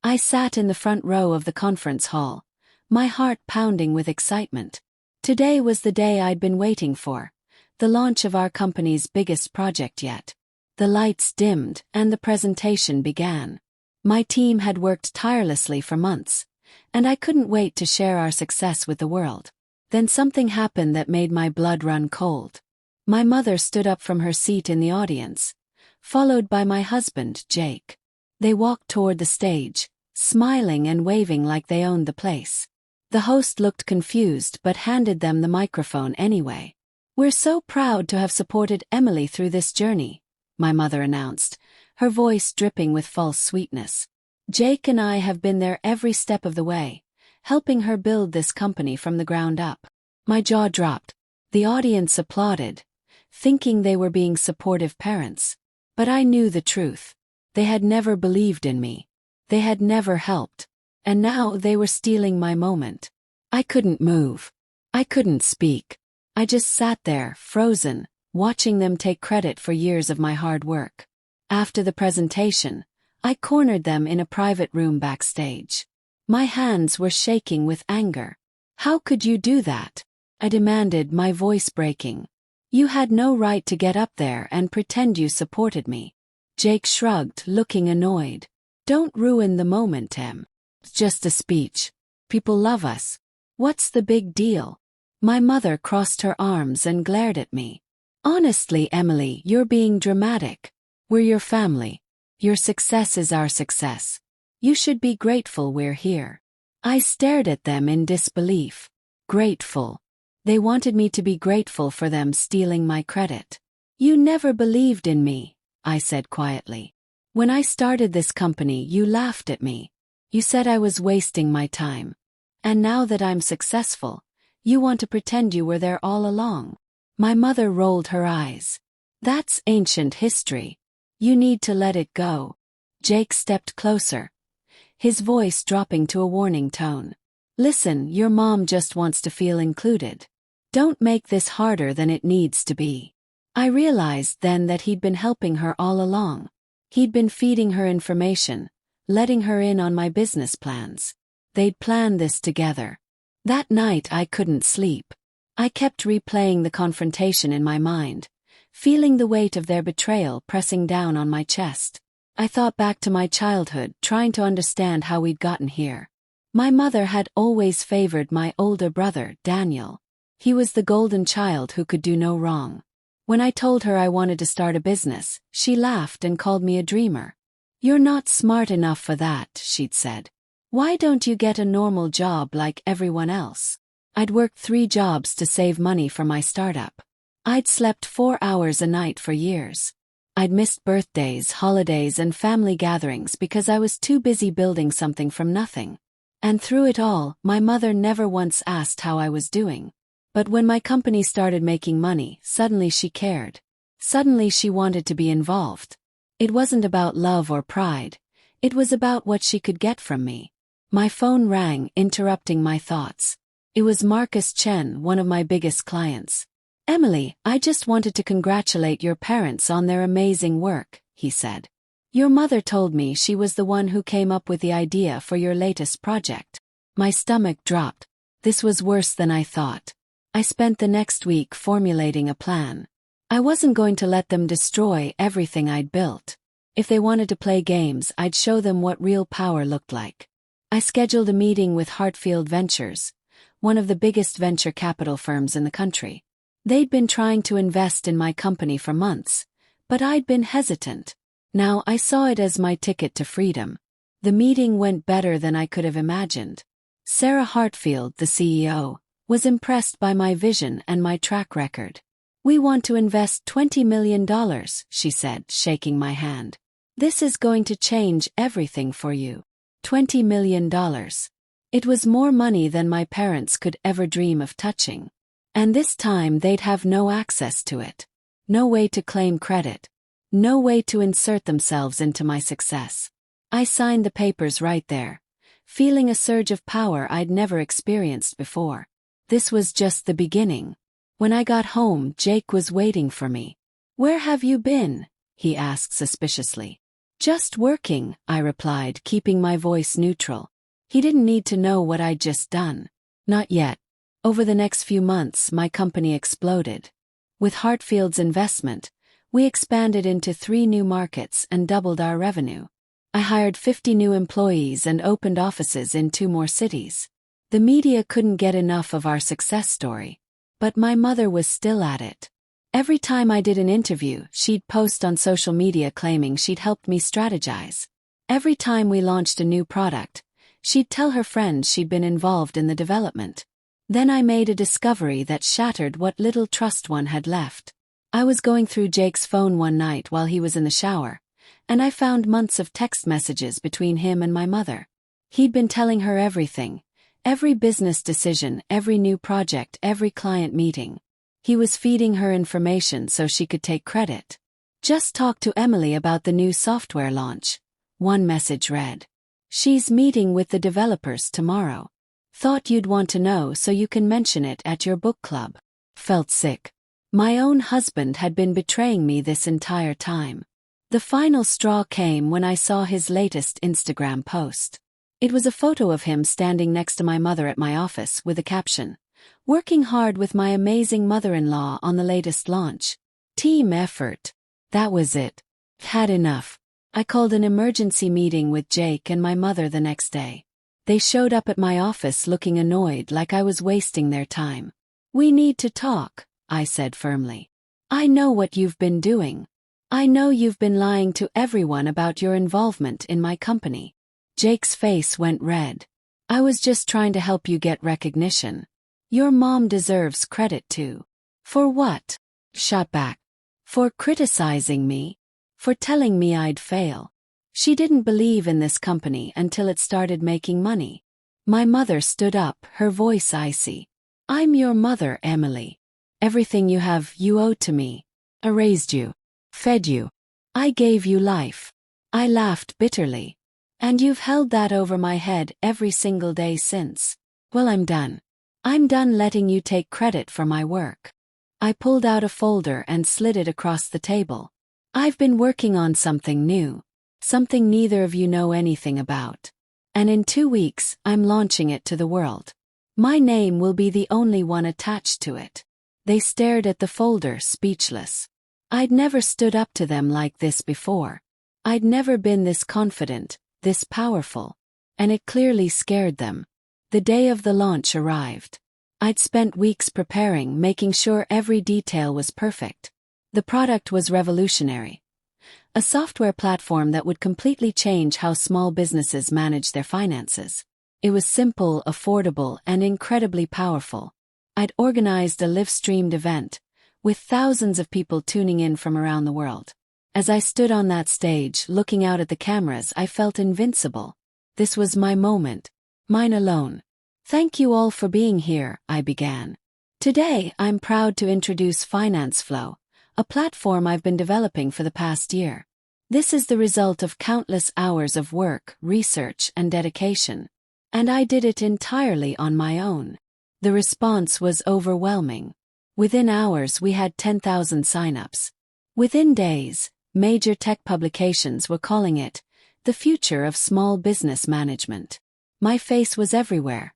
I sat in the front row of the conference hall, my heart pounding with excitement. Today was the day I'd been waiting for, the launch of our company's biggest project yet. The lights dimmed and the presentation began. My team had worked tirelessly for months, and I couldn't wait to share our success with the world. Then something happened that made my blood run cold. My mother stood up from her seat in the audience, followed by my husband, Jake. They walked toward the stage, smiling and waving like they owned the place. The host looked confused but handed them the microphone anyway. "We're so proud to have supported Emily through this journey," my mother announced, her voice dripping with false sweetness. "Jake and I have been there every step of the way, helping her build this company from the ground up." My jaw dropped. The audience applauded, thinking they were being supportive parents. But I knew the truth. They had never believed in me. They had never helped. And now they were stealing my moment. I couldn't move. I couldn't speak. I just sat there, frozen, watching them take credit for years of my hard work. After the presentation, I cornered them in a private room backstage. My hands were shaking with anger. "How could you do that?" I demanded, my voice breaking. "You had no right to get up there and pretend you supported me." Jake shrugged, looking annoyed. "Don't ruin the moment, Em. It's just a speech. People love us. What's the big deal?" My mother crossed her arms and glared at me. "Honestly, Emily, you're being dramatic. We're your family. Your success is our success. You should be grateful we're here." I stared at them in disbelief. Grateful. They wanted me to be grateful for them stealing my credit. "You never believed in me," I said quietly. "When I started this company, you laughed at me. You said I was wasting my time. And now that I'm successful, you want to pretend you were there all along." My mother rolled her eyes. "That's ancient history. You need to let it go." Jake stepped closer, his voice dropping to a warning tone. "Listen, your mom just wants to feel included. Don't make this harder than it needs to be." I realized then that he'd been helping her all along. He'd been feeding her information, letting her in on my business plans. They'd planned this together. That night I couldn't sleep. I kept replaying the confrontation in my mind, feeling the weight of their betrayal pressing down on my chest. I thought back to my childhood, trying to understand how we'd gotten here. My mother had always favored my older brother, Daniel. He was the golden child who could do no wrong. When I told her I wanted to start a business, she laughed and called me a dreamer. "You're not smart enough for that," she'd said. "Why don't you get a normal job like everyone else?" I'd worked 3 jobs to save money for my startup. I'd slept 4 hours a night for years. I'd missed birthdays, holidays, and family gatherings because I was too busy building something from nothing. And through it all, my mother never once asked how I was doing. But when my company started making money, suddenly she cared. Suddenly she wanted to be involved. It wasn't about love or pride. It was about what she could get from me. My phone rang, interrupting my thoughts. It was Marcus Chen, one of my biggest clients. "Emily, I just wanted to congratulate your parents on their amazing work," he said. "Your mother told me she was the one who came up with the idea for your latest project." My stomach dropped. This was worse than I thought. I spent the next week formulating a plan. I wasn't going to let them destroy everything I'd built. If they wanted to play games, I'd show them what real power looked like. I scheduled a meeting with Hartfield Ventures, one of the biggest venture capital firms in the country. They'd been trying to invest in my company for months, but I'd been hesitant. Now I saw it as my ticket to freedom. The meeting went better than I could have imagined. Sarah Hartfield, the CEO, was impressed by my vision and my track record. "We want to invest $20 million, she said, shaking my hand. "This is going to change everything for you." $20 million. It was more money than my parents could ever dream of touching. And this time they'd have no access to it. No way to claim credit. No way to insert themselves into my success. I signed the papers right there, feeling a surge of power I'd never experienced before. This was just the beginning. When I got home, Jake was waiting for me. "Where have you been?" he asked suspiciously. Just working, I replied, keeping my voice neutral. He didn't need to know what I'd just done. Not yet. Over the next few months, my company exploded. With Hartfield's investment, we expanded into 3 new markets and doubled our revenue. I hired 50 new employees and opened offices in 2 more cities. The media couldn't get enough of our success story. But my mother was still at it. Every time I did an interview, she'd post on social media claiming she'd helped me strategize. Every time we launched a new product, she'd tell her friends she'd been involved in the development. Then I made a discovery that shattered what little trust one had left. I was going through Jake's phone one night while he was in the shower, and I found months of text messages between him and my mother. He'd been telling her everything, every business decision, every new project, every client meeting. He was feeding her information so she could take credit. Just talk to Emily about the new software launch. One message read. She's meeting with the developers tomorrow. Thought you'd want to know so you can mention it at your book club. Felt sick. My own husband had been betraying me this entire time. The final straw came when I saw his latest Instagram post. It was a photo of him standing next to my mother at my office with a caption, "Working hard with my amazing mother-in-law on the latest launch. Team effort." That was it. Had enough. I called an emergency meeting with Jake and my mother the next day. They showed up at my office looking annoyed, like I was wasting their time. "We need to talk," I said firmly. "I know what you've been doing. I know you've been lying to everyone about your involvement in my company." Jake's face went red. "I was just trying to help you get recognition. Your mom deserves credit too." "For what?" Shot back. "For criticizing me. For telling me I'd fail. She didn't believe in this company until it started making money." My mother stood up, her voice icy. "I'm your mother, Emily. Everything you have, you owe to me. I raised you. Fed you. I gave you life." I laughed bitterly. "And you've held that over my head every single day since. Well, I'm done. I'm done letting you take credit for my work." I pulled out a folder and slid it across the table. "I've been working on something new. Something neither of you know anything about. And in 2 weeks, I'm launching it to the world. My name will be the only one attached to it." They stared at the folder, speechless. I'd never stood up to them like this before. I'd never been this confident, this powerful. And it clearly scared them. The day of the launch arrived. I'd spent weeks preparing, making sure every detail was perfect. The product was revolutionary. A software platform that would completely change how small businesses manage their finances. It was simple, affordable, and incredibly powerful. I'd organized a live-streamed event, with thousands of people tuning in from around the world. As I stood on that stage, looking out at the cameras, I felt invincible. This was my moment. Mine alone. "Thank you all for being here," I began. "Today, I'm proud to introduce Finance Flow, a platform I've been developing for the past year. This is the result of countless hours of work, research, and dedication. And I did it entirely on my own." The response was overwhelming. Within hours, we had 10,000 signups. Within days, major tech publications were calling it the future of small business management. My face was everywhere.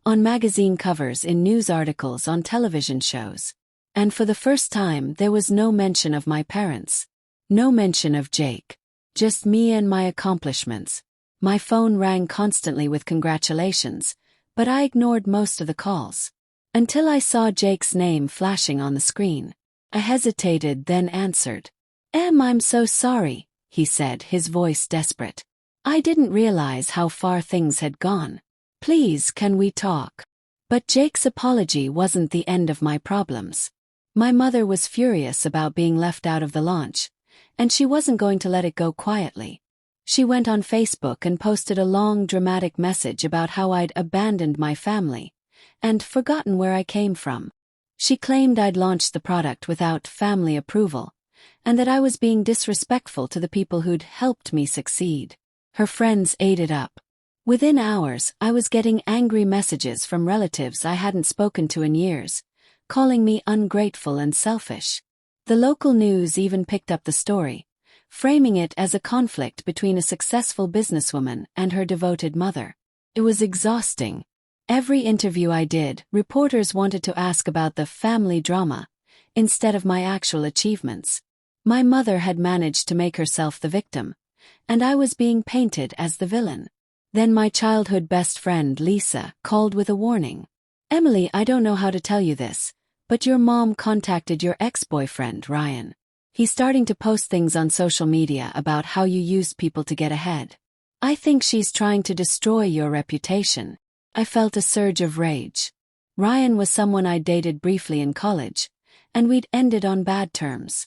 On magazine covers, in news articles, on television shows. And for the first time, there was no mention of my parents. No mention of Jake. Just me and my accomplishments. My phone rang constantly with congratulations, but I ignored most of the calls. Until I saw Jake's name flashing on the screen. I hesitated, then answered. I'm so sorry," he said, his voice desperate. "I didn't realize how far things had gone. Please, can we talk?" But Jake's apology wasn't the end of my problems. My mother was furious about being left out of the launch, and she wasn't going to let it go quietly. She went on Facebook and posted a long, dramatic message about how I'd abandoned my family and forgotten where I came from. She claimed I'd launched the product without family approval, and that I was being disrespectful to the people who'd helped me succeed. Her friends ate it up. Within hours, I was getting angry messages from relatives I hadn't spoken to in years, calling me ungrateful and selfish. The local news even picked up the story, framing it as a conflict between a successful businesswoman and her devoted mother. It was exhausting. Every interview I did, reporters wanted to ask about the family drama instead of my actual achievements. My mother had managed to make herself the victim, and I was being painted as the villain. Then my childhood best friend Lisa called with a warning. "Emily, I don't know how to tell you this, but your mom contacted your ex-boyfriend, Ryan. He's starting to post things on social media about how you used people to get ahead. I think she's trying to destroy your reputation." I felt a surge of rage. Ryan was someone I dated briefly in college, and we'd ended on bad terms.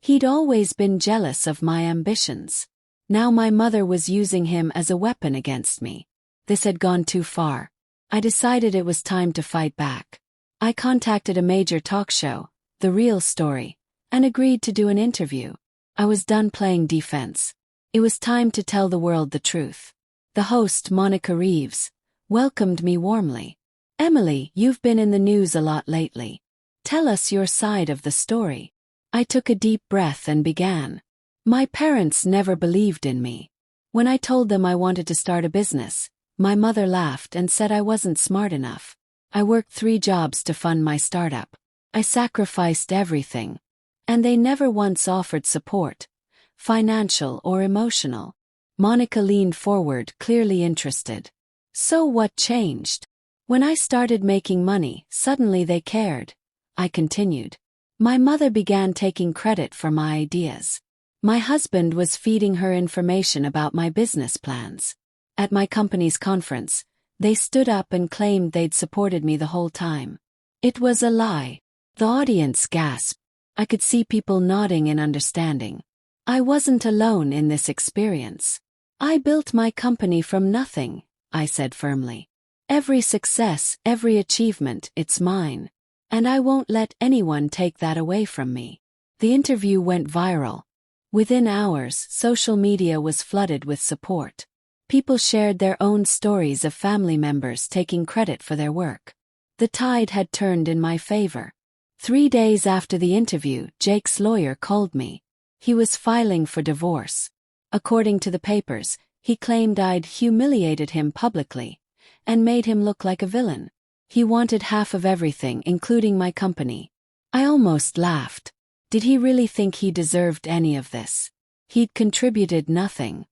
He'd always been jealous of my ambitions. Now my mother was using him as a weapon against me. This had gone too far. I decided it was time to fight back. I contacted a major talk show, The Real Story, and agreed to do an interview. I was done playing defense. It was time to tell the world the truth. The host, Monica Reeves, welcomed me warmly. "Emily, you've been in the news a lot lately. Tell us your side of the story." I took a deep breath and began. My parents never believed in me. When I told them I wanted to start a business, my mother laughed and said I wasn't smart enough. I worked 3 jobs to fund my startup. I sacrificed everything. And they never once offered support, financial or emotional. Monica leaned forward, clearly interested. "So what changed?" "When I started making money, suddenly they cared," I continued. My mother began taking credit for my ideas. My husband was feeding her information about my business plans. At my company's conference, they stood up and claimed they'd supported me the whole time. It was a lie. The audience gasped. I could see people nodding in understanding. I wasn't alone in this experience. "I built my company from nothing," I said firmly. "Every success, every achievement, it's mine. And I won't let anyone take that away from me." The interview went viral. Within hours, social media was flooded with support. People shared their own stories of family members taking credit for their work. The tide had turned in my favor. 3 days after the interview, Jake's lawyer called me. He was filing for divorce. According to the papers, he claimed I'd humiliated him publicly and made him look like a villain. He wanted half of everything, including my company. I almost laughed. Did he really think he deserved any of this? He'd contributed nothing.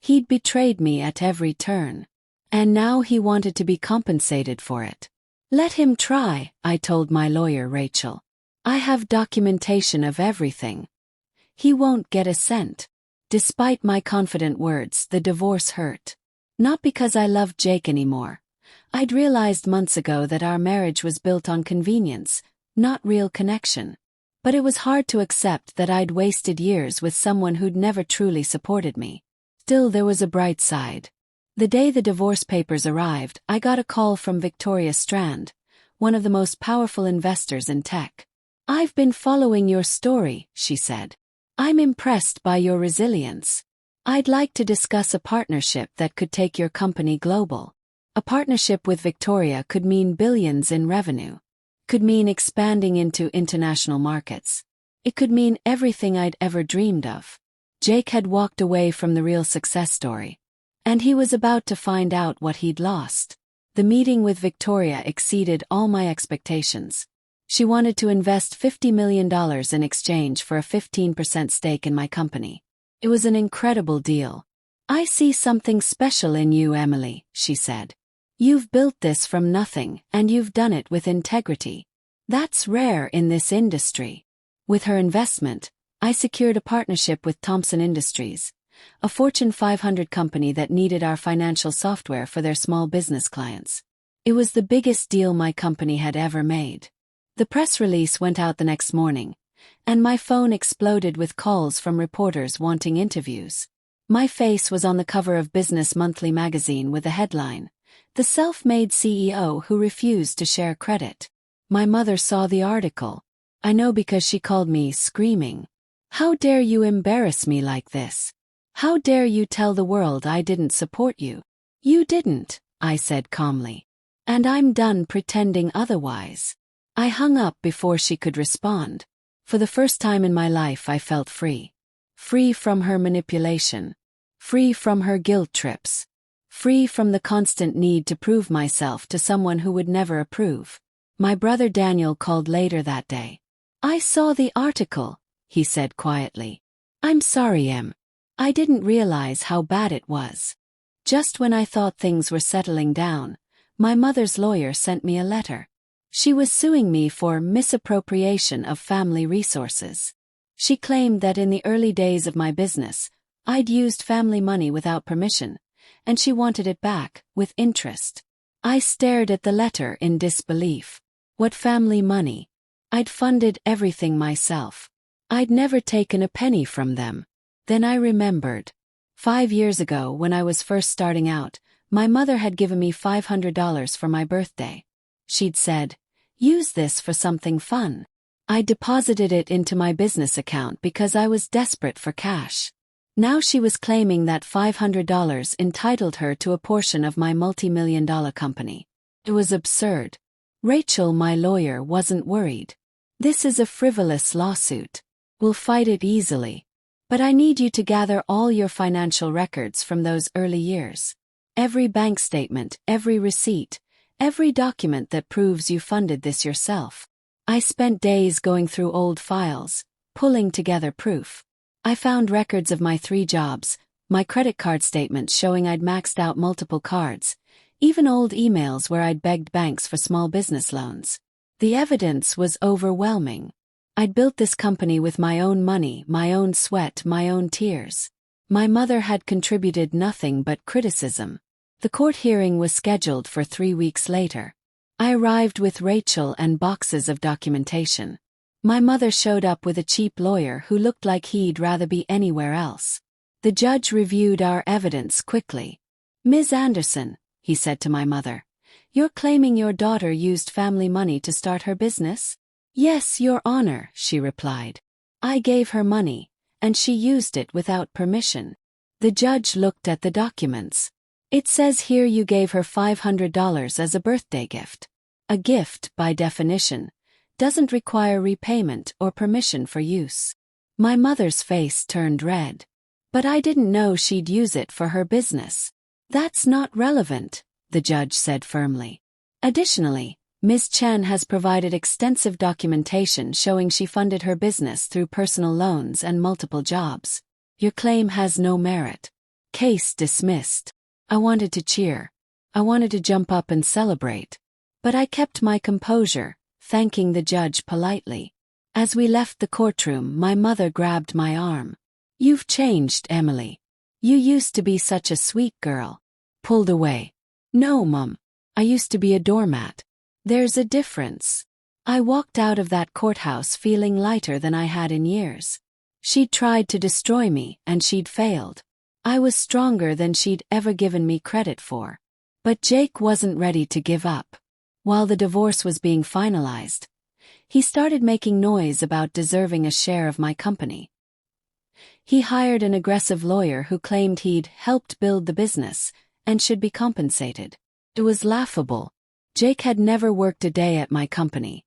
He'd betrayed me at every turn. And now he wanted to be compensated for it. "Let him try," I told my lawyer Rachel. "I have documentation of everything. He won't get a cent." Despite my confident words, the divorce hurt. Not because I loved Jake anymore. I'd realized months ago that our marriage was built on convenience, not real connection. But it was hard to accept that I'd wasted years with someone who'd never truly supported me. Still, there was a bright side. The day the divorce papers arrived, I got a call from Victoria Strand, one of the most powerful investors in tech. "I've been following your story," she said. "I'm impressed by your resilience. I'd like to discuss a partnership that could take your company global." A partnership with Victoria could mean billions in revenue. Could mean expanding into international markets. It could mean everything I'd ever dreamed of. Jake had walked away from the real success story. And he was about to find out what he'd lost. The meeting with Victoria exceeded all my expectations. She wanted to invest $50 million in exchange for a 15% stake in my company. It was an incredible deal. "I see something special in you, Emily," she said. "You've built this from nothing, and you've done it with integrity. That's rare in this industry." With her investment, I secured a partnership with Thomson Industries, a Fortune 500 company that needed our financial software for their small business clients. It was the biggest deal my company had ever made. The press release went out the next morning, and my phone exploded with calls from reporters wanting interviews. My face was on the cover of Business Monthly magazine with the headline, "The Self-Made CEO Who Refused to Share Credit." My mother saw the article. I know because she called me, screaming, "How dare you embarrass me like this? How dare you tell the world I didn't support you?" "You didn't," I said calmly. "And I'm done pretending otherwise." I hung up before she could respond. For the first time in my life I felt free. free from her manipulation, free from her guilt trips, free from the constant need to prove myself to someone who would never approve. My brother Daniel called later that day. "I saw the article," he said quietly. "I'm sorry, Em. I didn't realize how bad it was." Just when I thought things were settling down, my mother's lawyer sent me a letter. She was suing me for misappropriation of family resources. She claimed that in the early days of my business, I'd used family money without permission, and she wanted it back, with interest. I stared at the letter in disbelief. What family money? I'd funded everything myself. I'd never taken a penny from them. Then I remembered. 5 years ago, when I was first starting out, my mother had given me $500 for my birthday. She'd said, "Use this for something fun." I deposited it into my business account because I was desperate for cash. Now she was claiming that $500 entitled her to a portion of my multi-million-dollar company. It was absurd. Rachel, my lawyer, wasn't worried. "This is a frivolous lawsuit. We'll fight it easily. But I need you to gather all your financial records from those early years. Every bank statement, every receipt, every document that proves you funded this yourself." I spent days going through old files, pulling together proof. I found records of my 3 jobs, my credit card statements showing I'd maxed out multiple cards, even old emails where I'd begged banks for small business loans. The evidence was overwhelming. I'd built this company with my own money, my own sweat, my own tears. My mother had contributed nothing but criticism. The court hearing was scheduled for 3 weeks later. I arrived with Rachel and boxes of documentation. My mother showed up with a cheap lawyer who looked like he'd rather be anywhere else. The judge reviewed our evidence quickly. "Ms. Anderson," he said to my mother, "you're claiming your daughter used family money to start her business?" "Yes, Your Honor," she replied. "I gave her money, and she used it without permission." The judge looked at the documents. "It says here you gave her $500 as a birthday gift. A gift, by definition, doesn't require repayment or permission for use." My mother's face turned red. "But I didn't know she'd use it for her business." "That's not relevant," the judge said firmly. "Additionally, Ms. Chen has provided extensive documentation showing she funded her business through personal loans and multiple jobs. Your claim has no merit. Case dismissed." I wanted to cheer. I wanted to jump up and celebrate. But I kept my composure, thanking the judge politely. As we left the courtroom, my mother grabbed my arm. "You've changed, Emily. You used to be such a sweet girl." Pulled away. "No, Mum. I used to be a doormat. There's a difference." I walked out of that courthouse feeling lighter than I had in years. She'd tried to destroy me, and she'd failed. I was stronger than she'd ever given me credit for. But Jake wasn't ready to give up. While the divorce was being finalized, he started making noise about deserving a share of my company. He hired an aggressive lawyer who claimed he'd helped build the business and should be compensated. It was laughable. Jake had never worked a day at my company.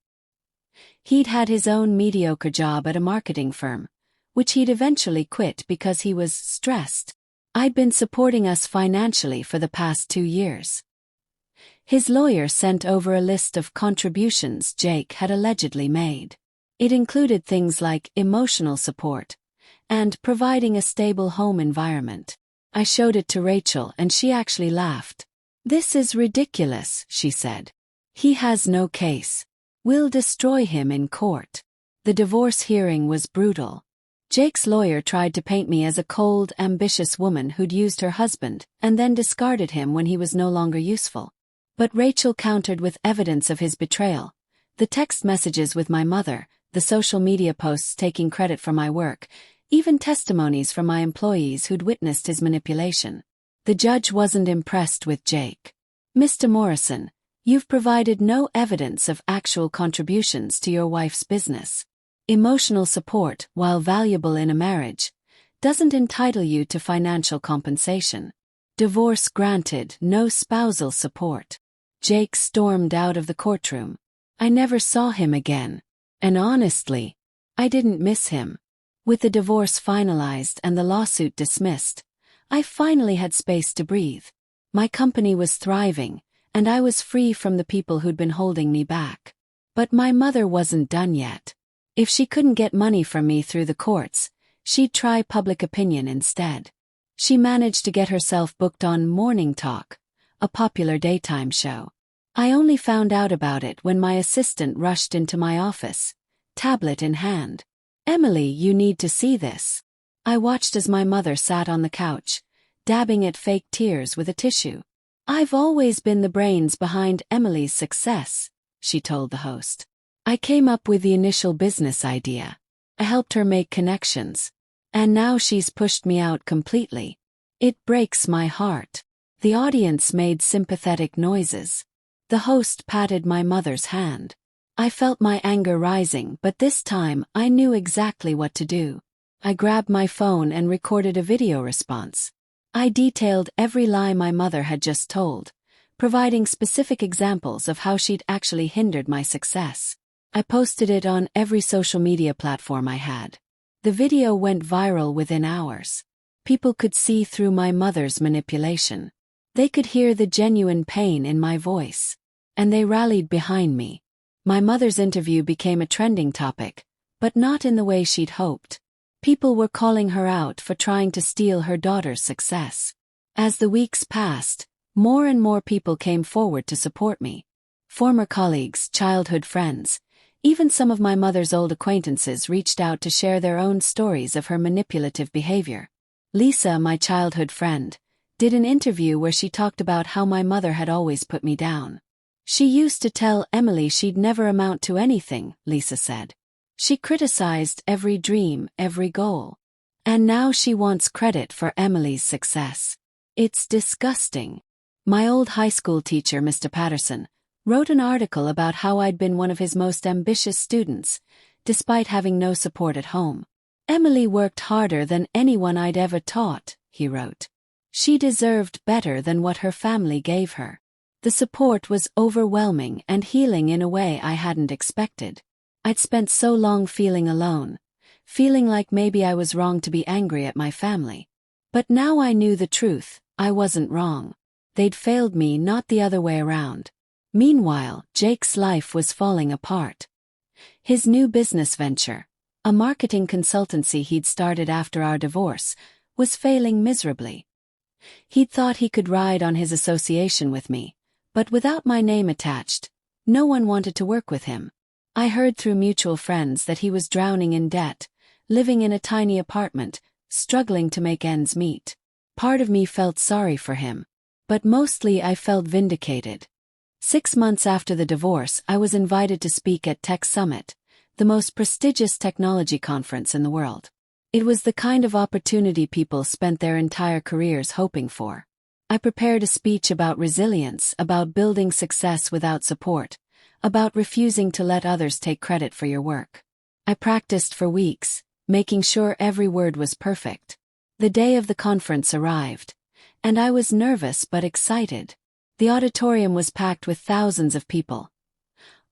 He'd had his own mediocre job at a marketing firm, which he'd eventually quit because he was stressed. I'd been supporting us financially for the past 2 years. His lawyer sent over a list of contributions Jake had allegedly made. It included things like emotional support and providing a stable home environment. I showed it to Rachel and she actually laughed. "This is ridiculous," she said. "He has no case. We'll destroy him in court." The divorce hearing was brutal. Jake's lawyer tried to paint me as a cold, ambitious woman who'd used her husband and then discarded him when he was no longer useful. But Rachel countered with evidence of his betrayal: the text messages with my mother, the social media posts taking credit for my work, even testimonies from my employees who'd witnessed his manipulation. The judge wasn't impressed with Jake. "Mr. Morrison, you've provided no evidence of actual contributions to your wife's business. Emotional support, while valuable in a marriage, doesn't entitle you to financial compensation. Divorce granted, no spousal support." Jake stormed out of the courtroom. I never saw him again. And honestly, I didn't miss him. With the divorce finalized and the lawsuit dismissed, I finally had space to breathe. My company was thriving, and I was free from the people who'd been holding me back. But my mother wasn't done yet. If she couldn't get money from me through the courts, she'd try public opinion instead. She managed to get herself booked on Morning Talk, a popular daytime show. I only found out about it when my assistant rushed into my office, tablet in hand. "Emily, you need to see this." I watched as my mother sat on the couch, dabbing at fake tears with a tissue. "I've always been the brains behind Emily's success," she told the host. "I came up with the initial business idea. I helped her make connections. And now she's pushed me out completely. It breaks my heart." The audience made sympathetic noises. The host patted my mother's hand. I felt my anger rising, but this time I knew exactly what to do. I grabbed my phone and recorded a video response. I detailed every lie my mother had just told, providing specific examples of how she'd actually hindered my success. I posted it on every social media platform I had. The video went viral within hours. People could see through my mother's manipulation. They could hear the genuine pain in my voice. And they rallied behind me. My mother's interview became a trending topic, but not in the way she'd hoped. People were calling her out for trying to steal her daughter's success. As the weeks passed, more and more people came forward to support me. Former colleagues, childhood friends, even some of my mother's old acquaintances reached out to share their own stories of her manipulative behavior. Lisa, my childhood friend, did an interview where she talked about how my mother had always put me down. "She used to tell Emily she'd never amount to anything," Lisa said. "She criticized every dream, every goal. And now she wants credit for Emily's success. It's disgusting." My old high school teacher, Mr. Patterson, wrote an article about how I'd been one of his most ambitious students, despite having no support at home. "Emily worked harder than anyone I'd ever taught," he wrote. "She deserved better than what her family gave her." The support was overwhelming and healing in a way I hadn't expected. I'd spent so long feeling alone, feeling like maybe I was wrong to be angry at my family. But now I knew the truth, I wasn't wrong. They'd failed me, not the other way around. Meanwhile, Jake's life was falling apart. His new business venture, a marketing consultancy he'd started after our divorce, was failing miserably. He'd thought he could ride on his association with me, but without my name attached, no one wanted to work with him. I heard through mutual friends that he was drowning in debt, living in a tiny apartment, struggling to make ends meet. Part of me felt sorry for him, but mostly I felt vindicated. 6 months after the divorce, I was invited to speak at Tech Summit, the most prestigious technology conference in the world. It was the kind of opportunity people spent their entire careers hoping for. I prepared a speech about resilience, about building success without support, about refusing to let others take credit for your work. I practiced for weeks, making sure every word was perfect. The day of the conference arrived, and I was nervous but excited. The auditorium was packed with thousands of people.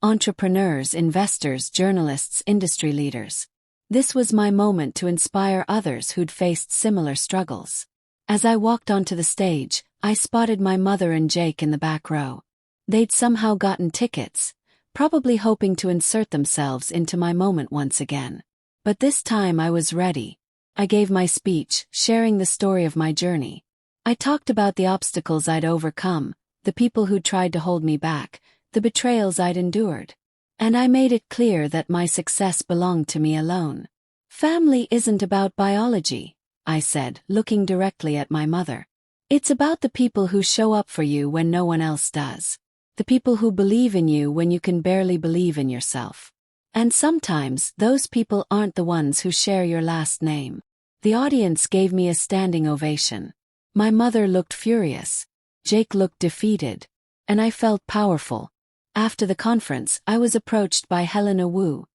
Entrepreneurs, investors, journalists, industry leaders. This was my moment to inspire others who'd faced similar struggles. As I walked onto the stage, I spotted my mother and Jake in the back row. They'd somehow gotten tickets, probably hoping to insert themselves into my moment once again. But this time I was ready. I gave my speech, sharing the story of my journey. I talked about the obstacles I'd overcome, the people who'd tried to hold me back, the betrayals I'd endured. And I made it clear that my success belonged to me alone. "Family isn't about biology," I said, looking directly at my mother. "It's about the people who show up for you when no one else does. The people who believe in you when you can barely believe in yourself. And sometimes, those people aren't the ones who share your last name." The audience gave me a standing ovation. My mother looked furious. Jake looked defeated. And I felt powerful. After the conference, I was approached by Helena Wu,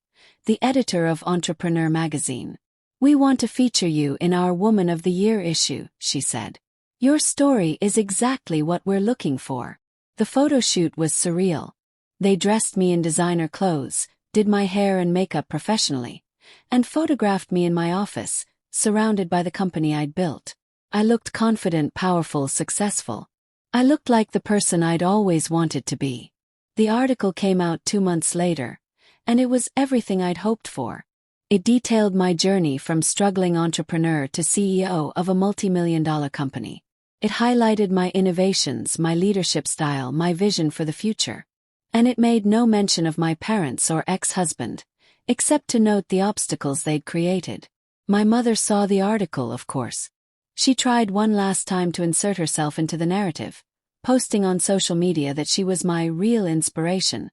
the editor of Entrepreneur magazine. "We want to feature you in our Woman of the Year issue," she said. "Your story is exactly what we're looking for." The photo shoot was surreal. They dressed me in designer clothes, did my hair and makeup professionally, and photographed me in my office, surrounded by the company I'd built. I looked confident, powerful, successful. I looked like the person I'd always wanted to be. The article came out 2 months later, and it was everything I'd hoped for. It detailed my journey from struggling entrepreneur to CEO of a multi-million-dollar company. It highlighted my innovations, my leadership style, my vision for the future. And it made no mention of my parents or ex-husband, except to note the obstacles they'd created. My mother saw the article, of course. She tried one last time to insert herself into the narrative, posting on social media that she was my real inspiration,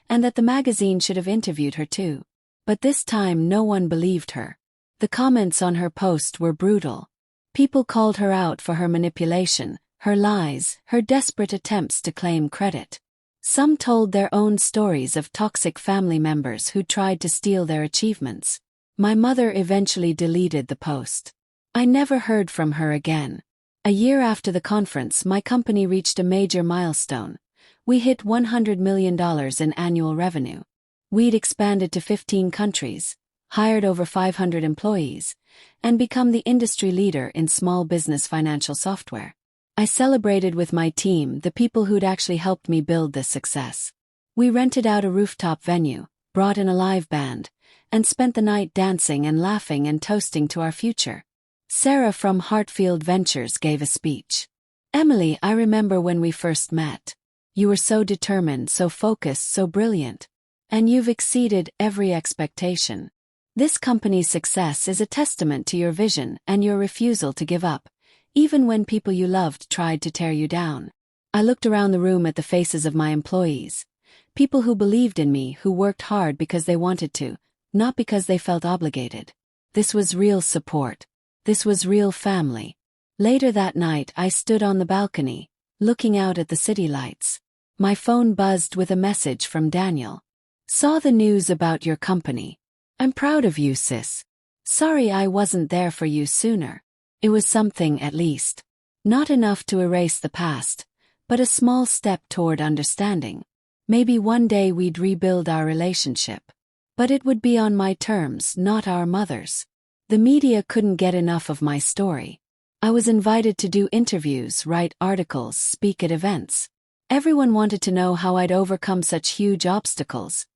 and that the magazine should have interviewed her too. But this time no one believed her. The comments on her post were brutal. People called her out for her manipulation, her lies, her desperate attempts to claim credit. Some told their own stories of toxic family members who tried to steal their achievements. My mother eventually deleted the post. I never heard from her again. A year after the conference, my company reached a major milestone. We hit $100 million in annual revenue. We'd expanded to 15 countries, hired over 500 employees, and become the industry leader in small business financial software. I celebrated with my team, the people who'd actually helped me build this success. We rented out a rooftop venue, brought in a live band, and spent the night dancing and laughing and toasting to our future. Sarah from Hartfield Ventures gave a speech. "Emily, I remember when we first met. You were so determined, so focused, so brilliant. And you've exceeded every expectation. This company's success is a testament to your vision and your refusal to give up, even when people you loved tried to tear you down." I looked around the room at the faces of my employees. People who believed in me, who worked hard because they wanted to, not because they felt obligated. This was real support. This was real family. Later that night, I stood on the balcony, looking out at the city lights. My phone buzzed with a message from Daniel. "Saw the news about your company. I'm proud of you, sis. Sorry I wasn't there for you sooner." It was something, at least. Not enough to erase the past, but a small step toward understanding. Maybe one day we'd rebuild our relationship. But it would be on my terms, not our mother's. The media couldn't get enough of my story. I was invited to do interviews, write articles, speak at events. Everyone wanted to know how I'd overcome such huge obstacles,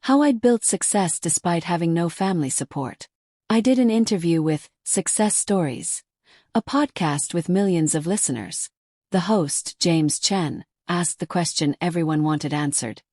how I'd built success despite having no family support. I did an interview with Success Stories, a podcast with millions of listeners. The host, James Chen, asked the question everyone wanted answered.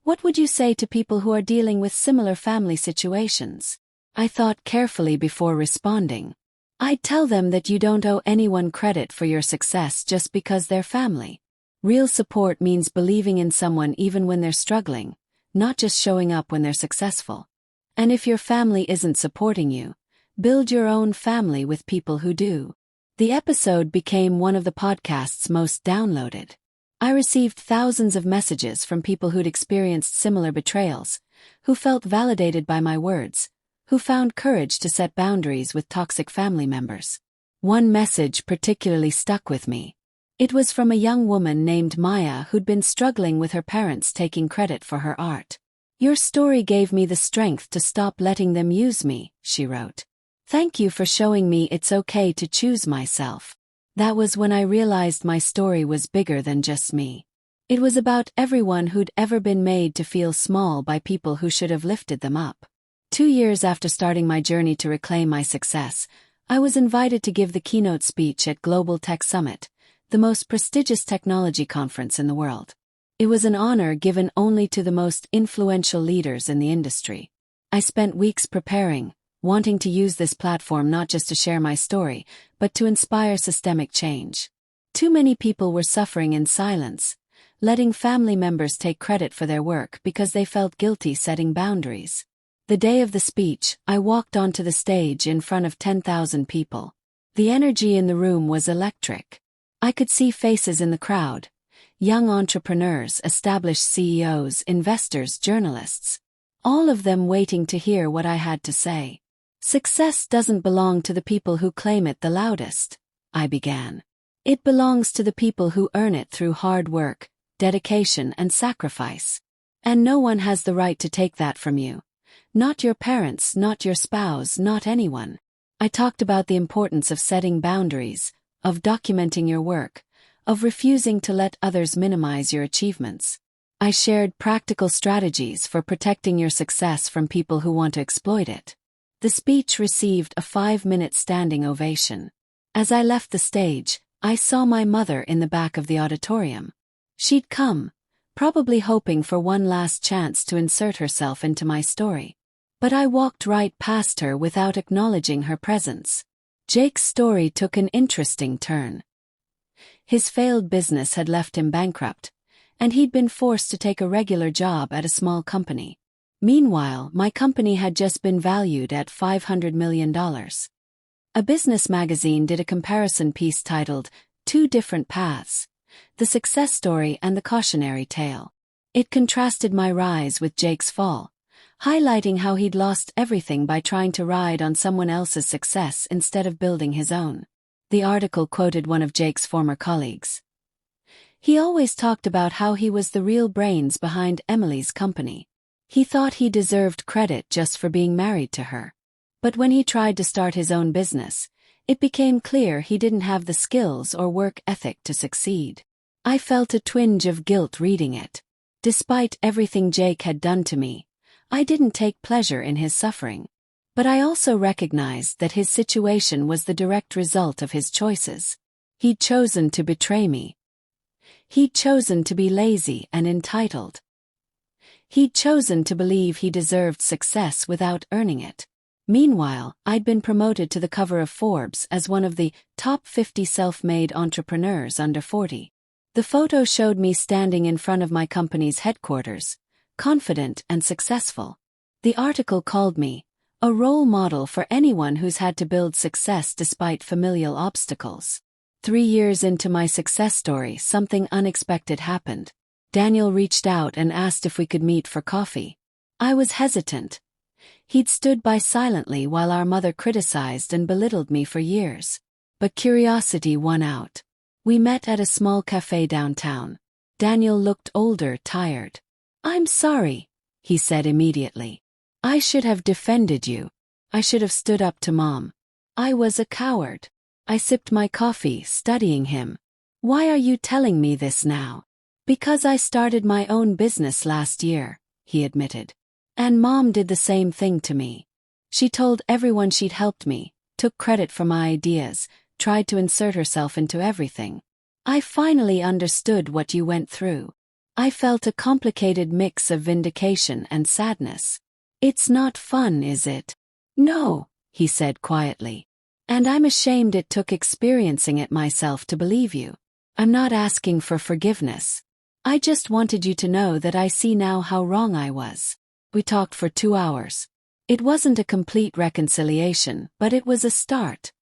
What would you say to people who are dealing with similar family situations? I thought carefully before responding. I'd tell them that you don't owe anyone credit for your success just because they're family. Real support means believing in someone even when they're struggling, not just showing up when they're successful. And if your family isn't supporting you, build your own family with people who do. The episode became one of the podcast's most downloaded. I received thousands of messages from people who'd experienced similar betrayals, who felt validated by my words, who found courage to set boundaries with toxic family members. One message particularly stuck with me. It was from a young woman named Maya who'd been struggling with her parents taking credit for her art. "Your story gave me the strength to stop letting them use me," she wrote. "Thank you for showing me it's okay to choose myself." That was when I realized my story was bigger than just me. It was about everyone who'd ever been made to feel small by people who should have lifted them up. 2 years after starting my journey to reclaim my success, I was invited to give the keynote speech at Global Tech Summit, the most prestigious technology conference in the world. It was an honor given only to the most influential leaders in the industry. I spent weeks preparing, wanting to use this platform not just to share my story, but to inspire systemic change. Too many people were suffering in silence, letting family members take credit for their work because they felt guilty setting boundaries. The day of the speech, I walked onto the stage in front of 10,000 people. The energy in the room was electric. I could see faces in the crowd, young entrepreneurs, established CEOs, investors, journalists, all of them waiting to hear what I had to say. "Success doesn't belong to the people who claim it the loudest," I began. "It belongs to the people who earn it through hard work, dedication, and sacrifice. And no one has the right to take that from you. Not your parents, not your spouse, not anyone. I talked about the importance of setting boundaries, of documenting your work, of refusing to let others minimize your achievements. I shared practical strategies for protecting your success from people who want to exploit it. The speech received a 5-minute standing ovation. As I left the stage, I saw my mother in the back of the auditorium. She'd come, probably hoping for one last chance to insert herself into my story. But I walked right past her without acknowledging her presence. Jake's story took an interesting turn. His failed business had left him bankrupt, and he'd been forced to take a regular job at a small company. Meanwhile, my company had just been valued at $500 million. A business magazine did a comparison piece titled, "Two Different Paths: The Success Story and the Cautionary Tale." It contrasted my rise with Jake's fall, highlighting how he'd lost everything by trying to ride on someone else's success instead of building his own. The article quoted one of Jake's former colleagues. He always talked about how he was the real brains behind Emily's company. He thought he deserved credit just for being married to her. But when he tried to start his own business, it became clear he didn't have the skills or work ethic to succeed. I felt a twinge of guilt reading it. Despite everything Jake had done to me, I didn't take pleasure in his suffering. But I also recognized that his situation was the direct result of his choices. He'd chosen to betray me. He'd chosen to be lazy and entitled. He'd chosen to believe he deserved success without earning it. Meanwhile, I'd been promoted to the cover of Forbes as one of the top 50 self-made entrepreneurs under 40. The photo showed me standing in front of my company's headquarters, confident and successful. The article called me a role model for anyone who's had to build success despite familial obstacles. 3 years into my success story, something unexpected happened. Daniel reached out and asked if we could meet for coffee. I was hesitant. He'd stood by silently while our mother criticized and belittled me for years. But curiosity won out. We met at a small cafe downtown. Daniel looked older, tired. "I'm sorry," he said immediately. "I should have defended you. I should have stood up to Mom. I was a coward." I sipped my coffee, studying him. "Why are you telling me this now?" "Because I started my own business last year," he admitted. "And Mom did the same thing to me. She told everyone she'd helped me, took credit for my ideas, tried to insert herself into everything. I finally understood what you went through." I felt a complicated mix of vindication and sadness. "It's not fun, is it?" "No," he said quietly. "And I'm ashamed it took experiencing it myself to believe you. I'm not asking for forgiveness. I just wanted you to know that I see now how wrong I was." We talked for 2 hours. It wasn't a complete reconciliation, but it was a start.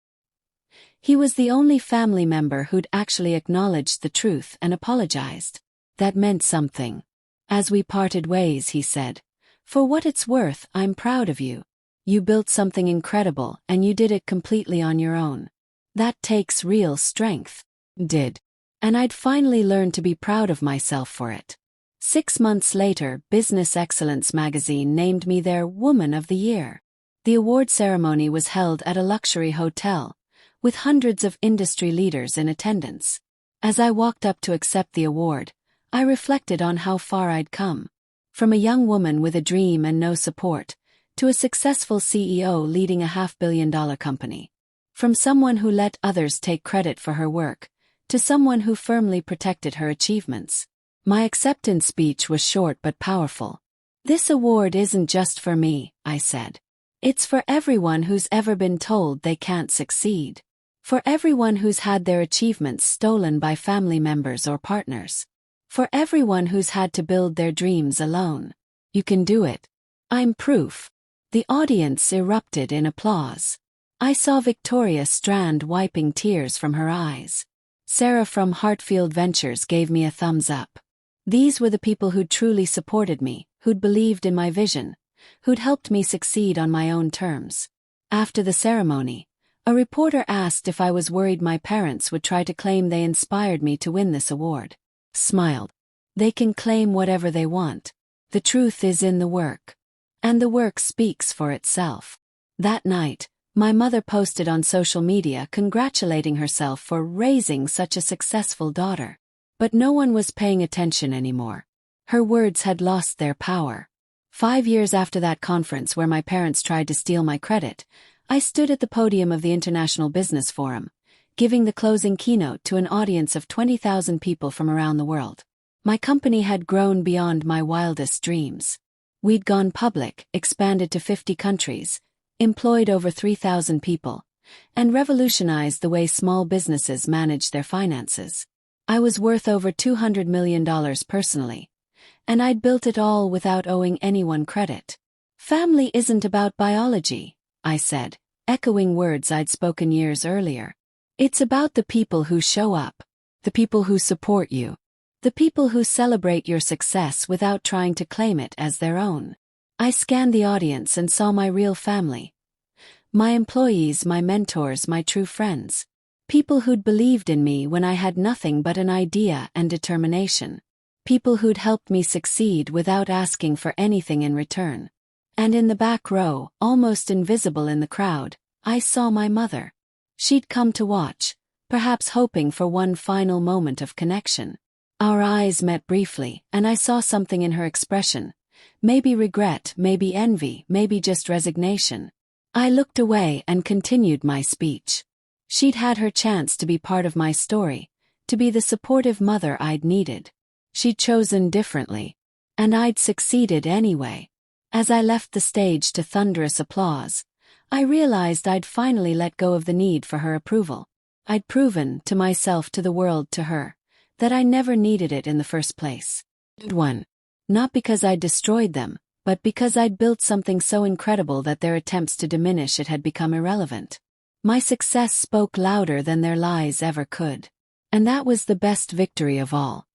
He was the only family member who'd actually acknowledged the truth and apologized. That meant something. As we parted ways, he said, "For what it's worth, I'm proud of you. You built something incredible, and you did it completely on your own. That takes real strength." Did. And I'd finally learned to be proud of myself for it. 6 months later, Business Excellence magazine named me their Woman of the Year. The award ceremony was held at a luxury hotel, with hundreds of industry leaders in attendance. As I walked up to accept the award, I reflected on how far I'd come. From a young woman with a dream and no support, to a successful CEO leading a $500 million company. From someone who let others take credit for her work, to someone who firmly protected her achievements. My acceptance speech was short but powerful. "This award isn't just for me," I said. "It's for everyone who's ever been told they can't succeed. For everyone who's had their achievements stolen by family members or partners. For everyone who's had to build their dreams alone. You can do it. I'm proof." The audience erupted in applause. I saw Victoria Strand wiping tears from her eyes. Sarah from Hartfield Ventures gave me a thumbs up. These were the people who'd truly supported me, who'd believed in my vision, who'd helped me succeed on my own terms. After the ceremony, a reporter asked if I was worried my parents would try to claim they inspired me to win this award. Smiled. "They can claim whatever they want. The truth is in the work." And the work speaks for itself. That night, my mother posted on social media congratulating herself for raising such a successful daughter. But no one was paying attention anymore. Her words had lost their power. 5 years after that conference where my parents tried to steal my credit, I stood at the podium of the International Business Forum, giving the closing keynote to an audience of 20,000 people from around the world. My company had grown beyond my wildest dreams. We'd gone public, expanded to 50 countries, employed over 3,000 people, and revolutionized the way small businesses manage their finances. I was worth over $200 million personally, and I'd built it all without owing anyone credit. Family isn't about biology, I said, echoing words I'd spoken years earlier. It's about the people who show up, the people who support you, the people who celebrate your success without trying to claim it as their own. I scanned the audience and saw my real family. My employees, my mentors, my true friends. People who'd believed in me when I had nothing but an idea and determination. People who'd helped me succeed without asking for anything in return. And in the back row, almost invisible in the crowd, I saw my mother. She'd come to watch, perhaps hoping for one final moment of connection. Our eyes met briefly, and I saw something in her expression. Maybe regret, maybe envy, maybe just resignation. I looked away and continued my speech. She'd had her chance to be part of my story, to be the supportive mother I'd needed. She'd chosen differently, and I'd succeeded anyway. As I left the stage to thunderous applause, I realized I'd finally let go of the need for her approval. I'd proven, to myself, to the world, to her, that I never needed it in the first place. 1. Not because I'd destroyed them, but because I'd built something so incredible that their attempts to diminish it had become irrelevant. My success spoke louder than their lies ever could. And that was the best victory of all.